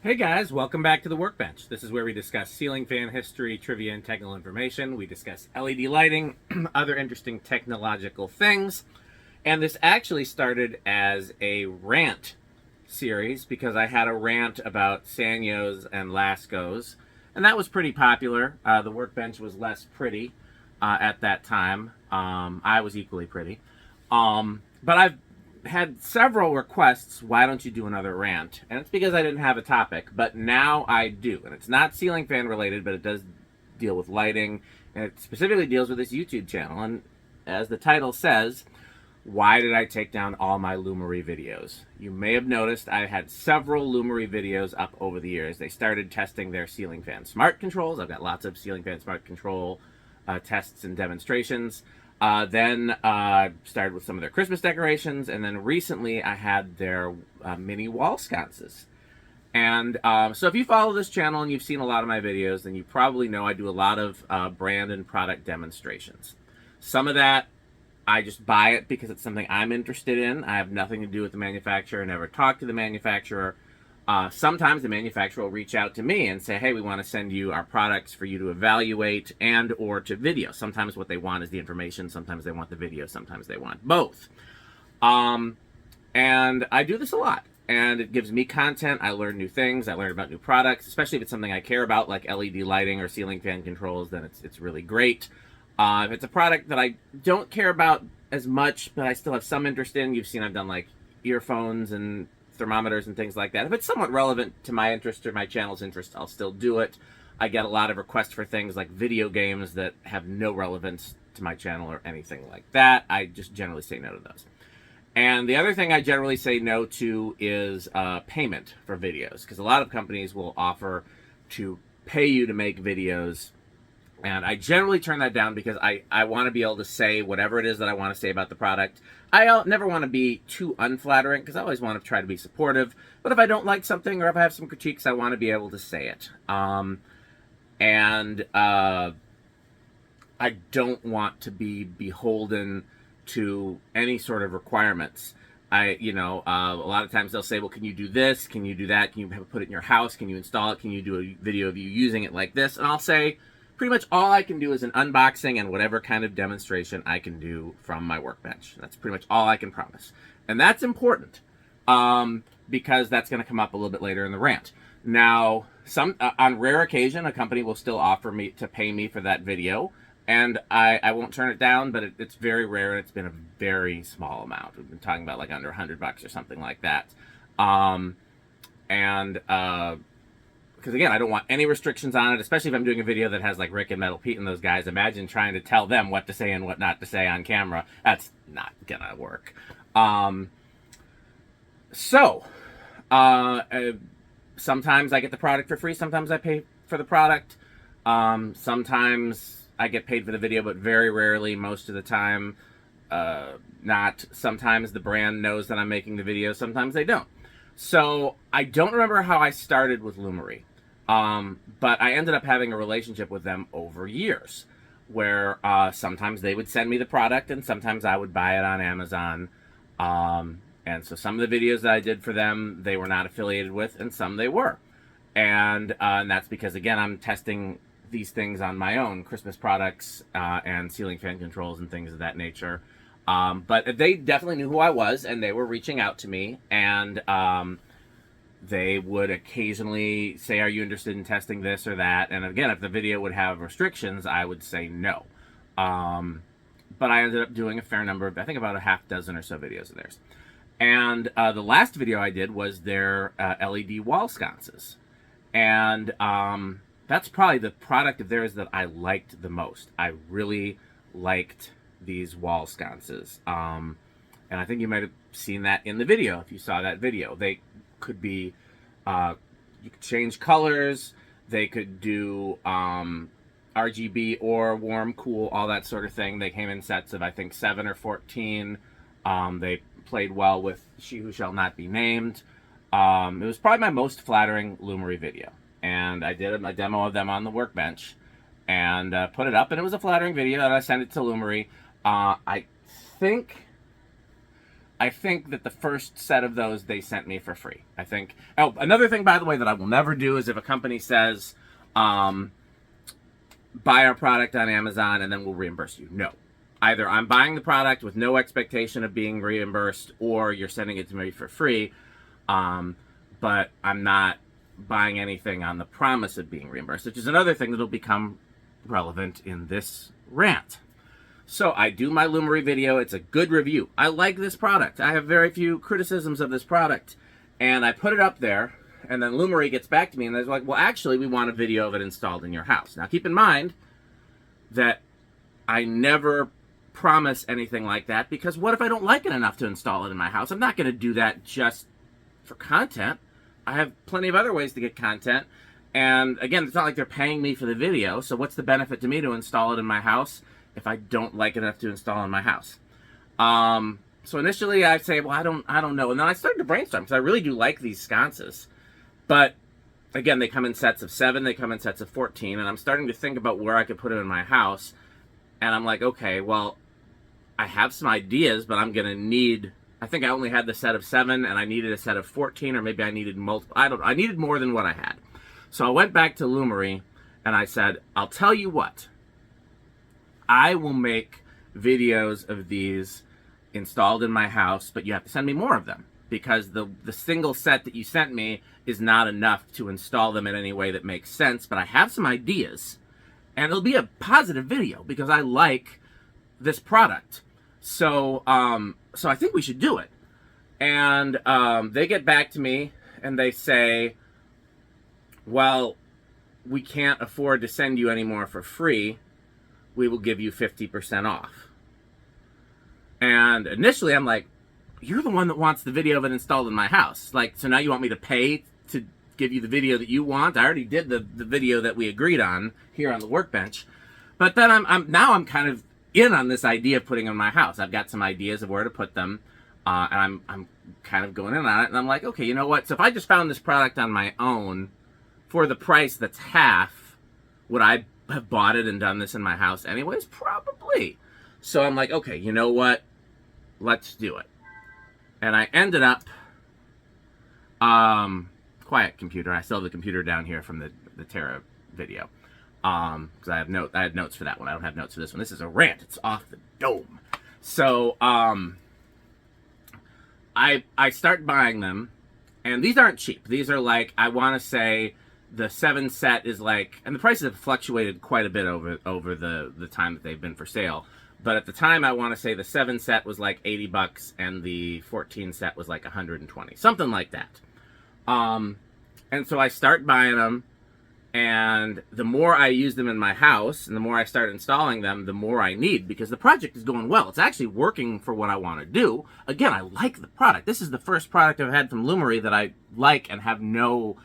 Hey guys, welcome back to the Workbench. This is where we discuss ceiling fan history, trivia, and technical information. We discuss LED lighting, other interesting technological things. And this actually started as a rant series because I had a rant about Sanyos and Lascos. And that was pretty popular. The Workbench was less pretty at that time. I was equally pretty. But I've had several requests, why don't you do another rant? And it's because I didn't have a topic, but now I do. And it's not ceiling fan related, but it does deal with lighting, and it specifically deals with this YouTube channel. And as the title says, why did I take down all my Lumary videos? You may have noticed I had several Lumary videos up over the years. They started testing their ceiling fan smart controls. I've got lots of ceiling fan smart control tests and demonstrations. Then started with some of their Christmas decorations, and then recently I had their mini wall sconces. And so if you follow this channel and you've seen a lot of my videos, then you probably know I do a lot of brand and product demonstrations. Some of that, I just buy it because it's something I'm interested in. I have nothing to do with the manufacturer, never talk to the manufacturer. Sometimes the manufacturer will reach out to me and say, hey, we want to send you our products for you to evaluate and or to video. Sometimes what they want is the information. Sometimes they want the video. Sometimes they want both. And I do this a lot. And it gives me content. I learn new things. I learn about new products, especially if it's something I care about, like LED lighting or ceiling fan controls, then it's really great. If it's a product that I don't care about as much, but I still have some interest in, you've seen I've done like earphones and thermometers and things like that. If it's somewhat relevant to my interest or my channel's interest, I'll still do it. I get a lot of requests for things like video games that have no relevance to my channel or anything like that. I just generally say no to those. And the other thing I generally say no to is payment for videos, because a lot of companies will offer to pay you to make videos. And I generally turn that down because I want to be able to say whatever it is that I want to say about the product. I never want to be too unflattering because I always want to try to be supportive. But if I don't like something or if I have some critiques, I want to be able to say it. I don't want to be beholden to any sort of requirements. A lot of times they'll say, well, can you do this? Can you do that? Can you put it in your house? Can you install it? Can you do a video of you using it like this? And I'll say, pretty much all I can do is an unboxing and whatever kind of demonstration I can do from my workbench. That's pretty much all I can promise. And that's important because that's going to come up a little bit later in the rant. Now, on rare occasion, a company will still offer me to pay me for that video. And I won't turn it down, but it's very rare, and it's been a very small amount. We've been talking about like under $100 or something like that. Because again, I don't want any restrictions on it, especially if I'm doing a video that has like Rick and Metal Pete and those guys. Imagine trying to tell them what to say and what not to say on camera. That's not gonna work. Sometimes I get the product for free. Sometimes I pay for the product. Sometimes I get paid for the video, but very rarely, most of the time, not. Sometimes the brand knows that I'm making the video. Sometimes they don't. So I don't remember how I started with Lumary. But I ended up having a relationship with them over years where sometimes they would send me the product and sometimes I would buy it on Amazon. And so some of the videos that I did for them, they were not affiliated with, and some they were. And that's because, again, I'm testing these things on my own, Christmas products and ceiling fan controls and things of that nature. But they definitely knew who I was, and they were reaching out to me, and they would occasionally say, are you interested in testing this or that? And again, if the video would have restrictions, I would say no. But I ended up doing a fair number of, I think about a half dozen or so videos of theirs. And the last video I did was their LED wall sconces. And that's probably the product of theirs that I liked the most. I really liked these wall sconces. And I think you might have seen that in the video if you saw that video. They could be, you could change colors, they could do RGB or warm, cool, all that sort of thing. They came in sets of, I think, 7 or 14. They played well with She Who Shall Not Be Named. It was probably my most flattering Lumary video. And I did a demo of them on the workbench and put it up, and it was a flattering video, and I sent it to Lumary. I think I think that the first set of those they sent me for free. I think. Oh, another thing, by the way, that I will never do is if a company says, buy our product on Amazon and then we'll reimburse you. No. Either I'm buying the product with no expectation of being reimbursed, or you're sending it to me for free, but I'm not buying anything on the promise of being reimbursed, which is another thing that'll become relevant in this rant. So I do my Lumary video. It's a good review. I like this product. I have very few criticisms of this product. And I put it up there, and then Lumary gets back to me, and they're like, well, actually, we want a video of it installed in your house. Now, keep in mind that I never promise anything like that, because what if I don't like it enough to install it in my house? I'm not going to do that just for content. I have plenty of other ways to get content. And again, it's not like they're paying me for the video, so what's the benefit to me to install it in my house if I don't like it enough to install in my house? So initially I'd say, well, I don't know. And then I started to brainstorm, because I really do like these sconces. But again, they come in sets of 7, they come in sets of 14, and I'm starting to think about where I could put them in my house. And I'm like, okay, well, I have some ideas, but I'm going to need, I think I only had the set of 7, and I needed a set of 14, or maybe I needed multiple. I needed more than what I had. So I went back to Lumary, and I said, I'll tell you what. I will make videos of these installed in my house, but you have to send me more of them, because the single set that you sent me is not enough to install them in any way that makes sense. But I have some ideas, and it'll be a positive video because I like this product. So so I think we should do it. And they get back to me and they say, well, we can't afford to send you any more for free. We will give you 50% off. And initially I'm like, you're the one that wants the video of it installed in my house. Like, so now you want me to pay to give you the video that you want? I already did the video that we agreed on here on the workbench. But then I'm kind of in on this idea of putting them in my house. I've got some ideas of where to put them, and I'm kind of going in on it. And I'm like, okay, you know what? So if I just found this product on my own for the price that's half, would I have bought it and done this in my house anyways? Probably. So I'm like, okay, you know what? Let's do it. And I ended up, quiet computer. I still have the computer down here from the Terra video. Because I had notes for that one. I don't have notes for this one. This is a rant. It's off the dome. So, I start buying them, and these aren't cheap. These are like, I want to say the 7 set is like, and the prices have fluctuated quite a bit over the time that they've been for sale. But at the time, I want to say the 7 set was like $80, and the 14 set was like 120, something like that. And so I start buying them. And the more I use them in my house, and the more I start installing them, the more I need, because the project is going well. It's actually working for what I want to do. Again, I like the product. This is the first product I've had from Lumary that I like and have no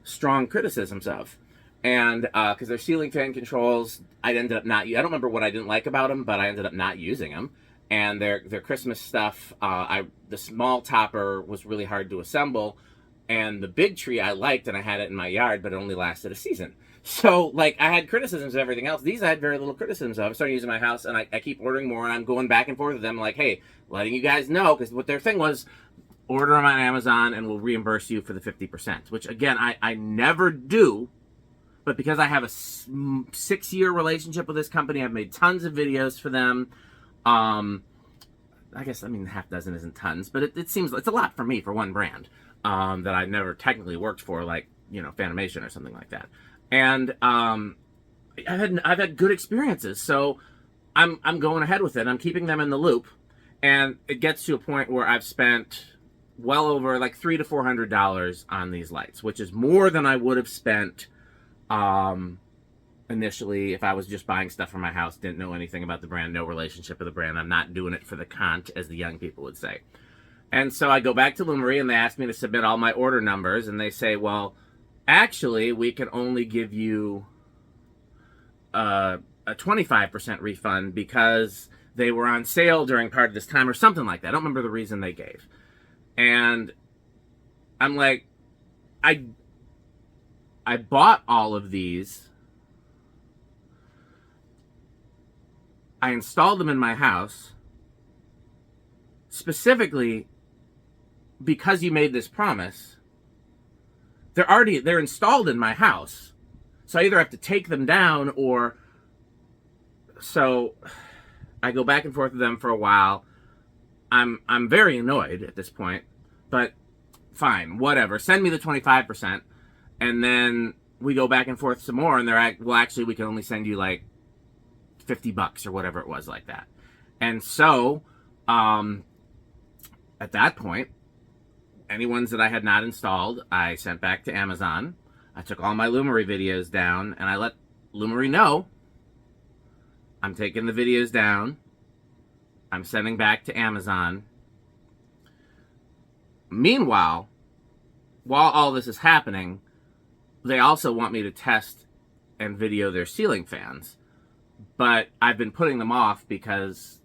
strong criticisms of. And because their ceiling fan controls, I don't remember what I didn't like about them, but I ended up not using them. And their Christmas stuff, the small topper was really hard to assemble. And the big tree I liked, and I had it in my yard, but it only lasted a season. So, like, I had criticisms of everything else. These I had very little criticisms of. I'm starting to use in my house, and I keep ordering more, and I'm going back and forth with them, like, hey, letting you guys know, because what their thing was, order them on Amazon, and we'll reimburse you for the 50%, which, again, I never do, but because I have a 6-year relationship with this company, I've made tons of videos for them. I guess, half dozen isn't tons, but it seems, it's a lot for me, for one brand. That I never technically worked for, like, Fanimation or something like that. And I've had good experiences, so I'm going ahead with it. I'm keeping them in the loop, and it gets to a point where I've spent well over like $300 to $400 on these lights, which is more than I would have spent initially if I was just buying stuff for my house, didn't know anything about the brand, no relationship with the brand. I'm not doing it for the cont, as the young people would say. And so I go back to Lumary, and they ask me to submit all my order numbers, and they say, well, actually, we can only give you a 25% refund because they were on sale during part of this time, or something like that. I don't remember the reason they gave. And I'm like, I bought all of these. I installed them in my house. specifically because you made this promise, they're installed in my house. So I either have to take them down or... So I go back and forth with them for a while. I'm very annoyed at this point, but fine, whatever. Send me the 25%, and then we go back and forth some more, and they're like, well, actually, we can only send you like $50 or whatever it was, like that. And so, at that point, any ones that I had not installed, I sent back to Amazon. I took all my Lumary videos down, and I let Lumary know I'm taking the videos down. I'm sending back to Amazon. Meanwhile, while all this is happening, they also want me to test and video their ceiling fans. But I've been putting them off because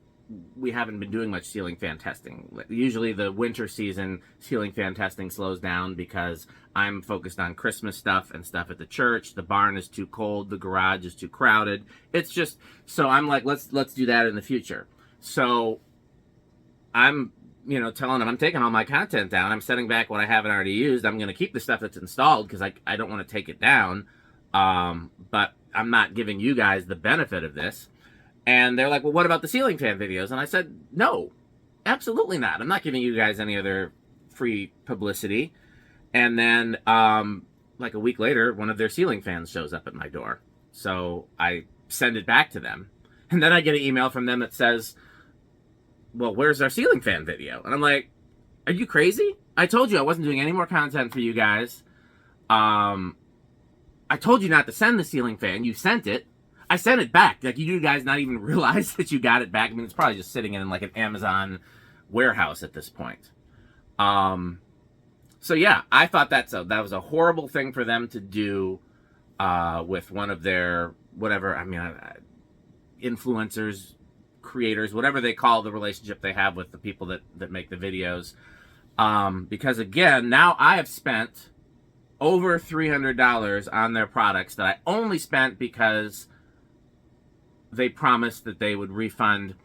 we haven't been doing much ceiling fan testing. Usually the winter season, ceiling fan testing slows down because I'm focused on Christmas stuff and stuff at the church. The barn is too cold. The garage is too crowded. It's just, so I'm like, let's do that in the future. So I'm, telling them I'm taking all my content down. I'm setting back what I haven't already used. I'm going to keep the stuff that's installed because I don't want to take it down. But I'm not giving you guys the benefit of this. And they're like, well, what about the ceiling fan videos? And I said, no, absolutely not. I'm not giving you guys any other free publicity. And then, like a week later, one of their ceiling fans shows up at my door. So I send it back to them. And then I get an email from them that says, well, where's our ceiling fan video? And I'm like, are you crazy? I told you I wasn't doing any more content for you guys. I told you not to send the ceiling fan. You sent it. I sent it back. Like, you guys not even realize that you got it back. I mean, it's probably just sitting in like an Amazon warehouse at this point. So yeah, I thought that was a horrible thing for them to do with one of their whatever. I mean, influencers, creators, whatever they call the relationship they have with the people that make the videos. Because again, now I have spent over $300 on their products that I only spent because they promised that they would refund.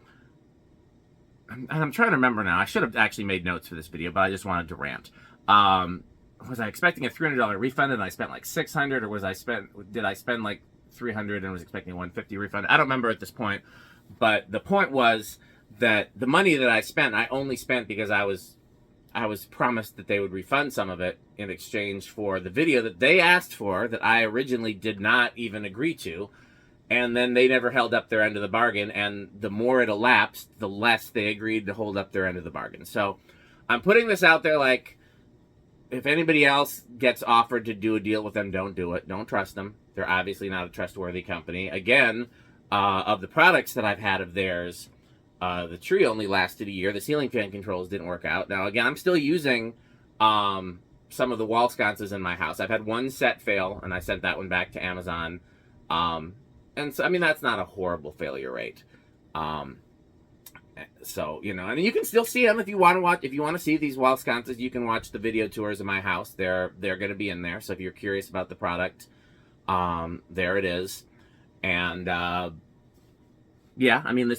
And I'm trying to remember now. I should have actually made notes for this video, but I just wanted to rant. Was I expecting a $300 refund and I spent like $600, or did I spend like $300 and was expecting a $150 refund? I don't remember at this point, but the point was that the money that I spent, I only spent because I was promised that they would refund some of it in exchange for the video that they asked for that I originally did not even agree to. And then they never held up their end of the bargain, and the more it elapsed, the less they agreed to hold up their end of the bargain. So I'm putting this out there like, if anybody else gets offered to do a deal with them, don't do it. Don't trust them. They're obviously not a trustworthy company. Again, of the products that I've had of theirs, the tree only lasted a year. The ceiling fan controls didn't work out. Now, again, I'm still using some of the wall sconces in my house. I've had one set fail, and I sent that one back to Amazon. And so, I mean, that's not a horrible failure rate. So, I mean, you can still see them if you want to watch. If you want to see these wall sconces, you can watch the video tours of my house. They're going to be in there. So if you're curious about the product, there it is. And yeah, I mean,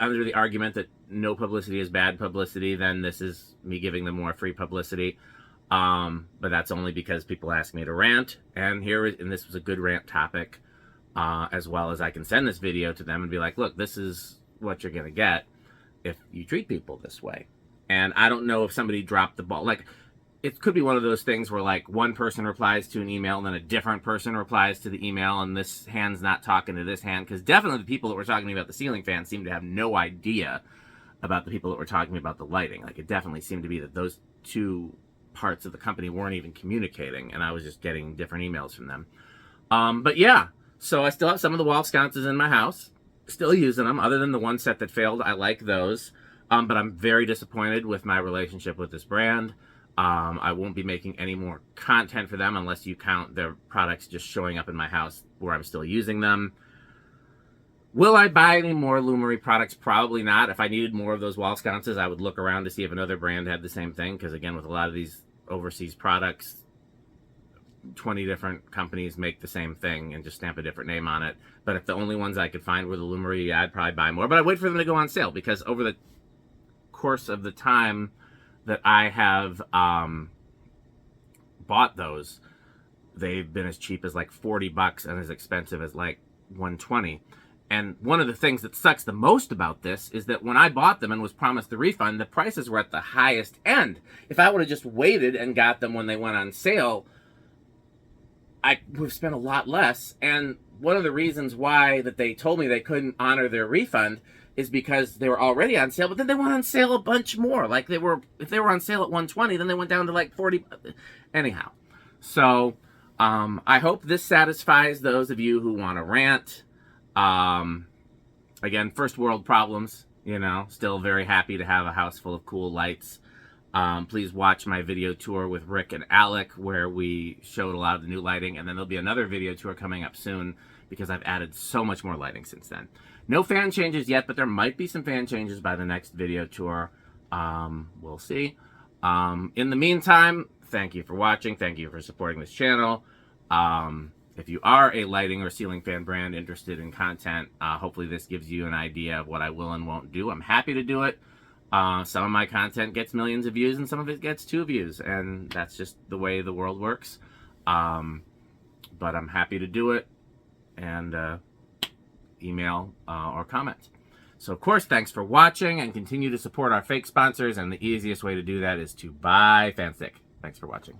under the argument that no publicity is bad publicity, then this is me giving them more free publicity. But that's only because people ask me to rant, and this was a good rant topic. As well as I can send this video to them and be like, look, this is what you're going to get if you treat people this way. And I don't know if somebody dropped the ball. Like, it could be one of those things where, like, one person replies to an email and then a different person replies to the email, and this hand's not talking to this hand. Because definitely the people that were talking to me about the ceiling fan seem to have no idea about the people that were talking to me about the lighting. Like, it definitely seemed to be that those two parts of the company weren't even communicating, and I was just getting different emails from them. But yeah. So I still have some of the wall sconces in my house, still using them, other than the one set that failed. I like those, but I'm very disappointed with my relationship with this brand. I won't be making any more content for them unless you count their products just showing up in my house where I'm still using them. Will I buy any more Lumary products? Probably not. If I needed more of those wall sconces, I would look around to see if another brand had the same thing, because again, with a lot of these overseas products, 20 different companies make the same thing and just stamp a different name on it. But if the only ones I could find were the Lumary, I'd probably buy more. But I'd wait for them to go on sale, because over the course of the time that I have bought those, they've been as cheap as like $40 and as expensive as like $120. And one of the things that sucks the most about this is that when I bought them and was promised the refund, the prices were at the highest end. If I would have just waited and got them when they went on sale, I would have spent a lot less. And one of the reasons why that they told me they couldn't honor their refund is because they were already on sale, but then they went on sale a bunch more. Like if they were on sale at $120, then they went down to like $40. Anyhow, so I hope this satisfies those of you who want to rant. Again, first world problems, you know, still very happy to have a house full of cool lights. Please watch my video tour with Rick and Alec where we showed a lot of the new lighting, and then there'll be another video tour coming up soon because I've added so much more lighting since then. No fan changes yet, but there might be some fan changes by the next video tour. We'll see. In the meantime, thank you for watching. Thank you for supporting this channel. If you are a lighting or ceiling fan brand interested in content, hopefully this gives you an idea of what I will and won't do. I'm happy to do it. Some of my content gets millions of views and some of it gets 2 views, and that's just the way the world works. But I'm happy to do it, and email or comment. So of course, thanks for watching, and continue to support our fake sponsors, and the easiest way to do that is to buy Fanstick. Thanks for watching.